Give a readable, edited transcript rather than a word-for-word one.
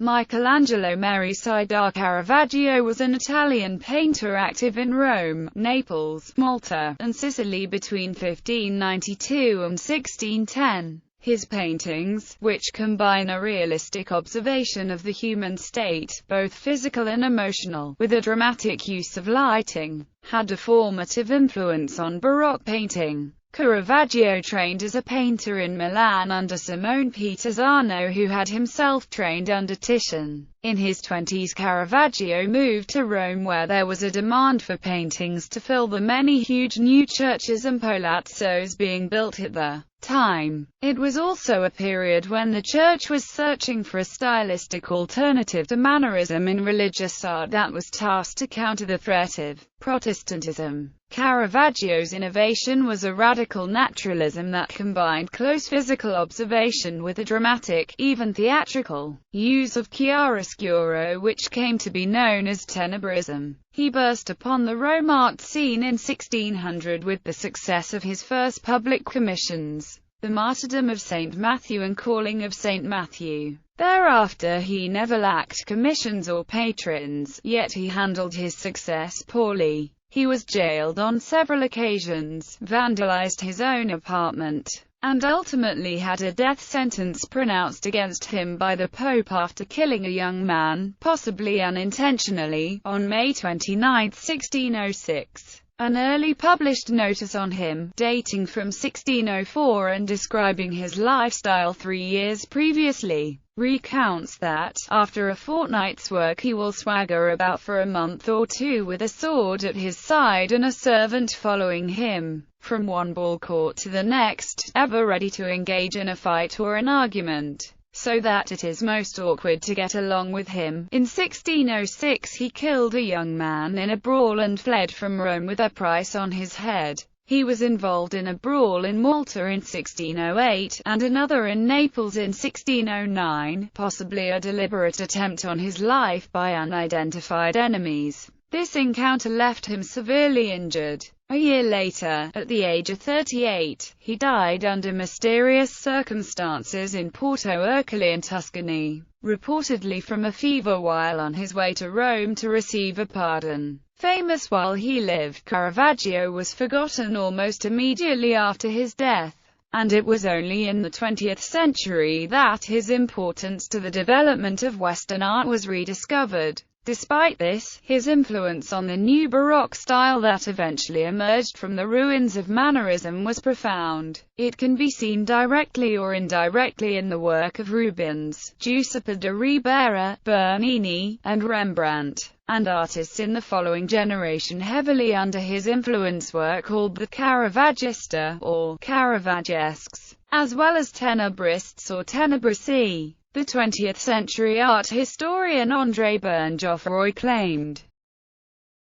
Michelangelo Merisi da Caravaggio was an Italian painter active in Rome, Naples, Malta, and Sicily between 1592 and 1610. His paintings, which combine a realistic observation of the human state, both physical and emotional, with a dramatic use of lighting, had a formative influence on Baroque painting. Caravaggio trained as a painter in Milan under Simone Pietisano, who had himself trained under Titian. In his 20s, Caravaggio moved to Rome, where there was a demand for paintings to fill the many huge new churches and palazzos being built at the time. It was also a period when the church was searching for a stylistic alternative to mannerism in religious art that was tasked to counter the threat of Protestantism. Caravaggio's innovation was a radical naturalism that combined close physical observation with a dramatic, even theatrical, use of chiaroscuro, which came to be known as tenebrism. He burst upon the Rome art scene in 1600 with the success of his first public commissions, The Martyrdom of St. Matthew and Calling of St. Matthew. Thereafter he never lacked commissions or patrons, yet he handled his success poorly. He was jailed on several occasions, vandalized his own apartment, and ultimately had a death sentence pronounced against him by the Pope after killing a young man, possibly unintentionally, on May 29, 1606. An early published notice on him, dating from 1604 and describing his lifestyle 3 years previously, recounts that, after a fortnight's work, he will swagger about for a month or two with a sword at his side and a servant following him from one ball court to the next, ever ready to engage in a fight or an argument, so that it is most awkward to get along with him. In 1606 he killed a young man in a brawl and fled from Rome with a price on his head. He was involved in a brawl in Malta in 1608, and another in Naples in 1609, possibly a deliberate attempt on his life by unidentified enemies. This encounter left him severely injured. A year later, at the age of 38, he died under mysterious circumstances in Porto Ercole in Tuscany, reportedly from a fever while on his way to Rome to receive a pardon. Famous while he lived, Caravaggio was forgotten almost immediately after his death, and it was only in the 20th century that his importance to the development of Western art was rediscovered. Despite this, his influence on the new Baroque style that eventually emerged from the ruins of Mannerism was profound. It can be seen directly or indirectly in the work of Rubens, Giuseppe de Ribera, Bernini, and Rembrandt, and artists in the following generation heavily under his influence were called the Caravaggista, or Caravaggesques, as well as Tenebrists or Tenebrisi. The 20th century art historian André Berne-Geoffroy claimed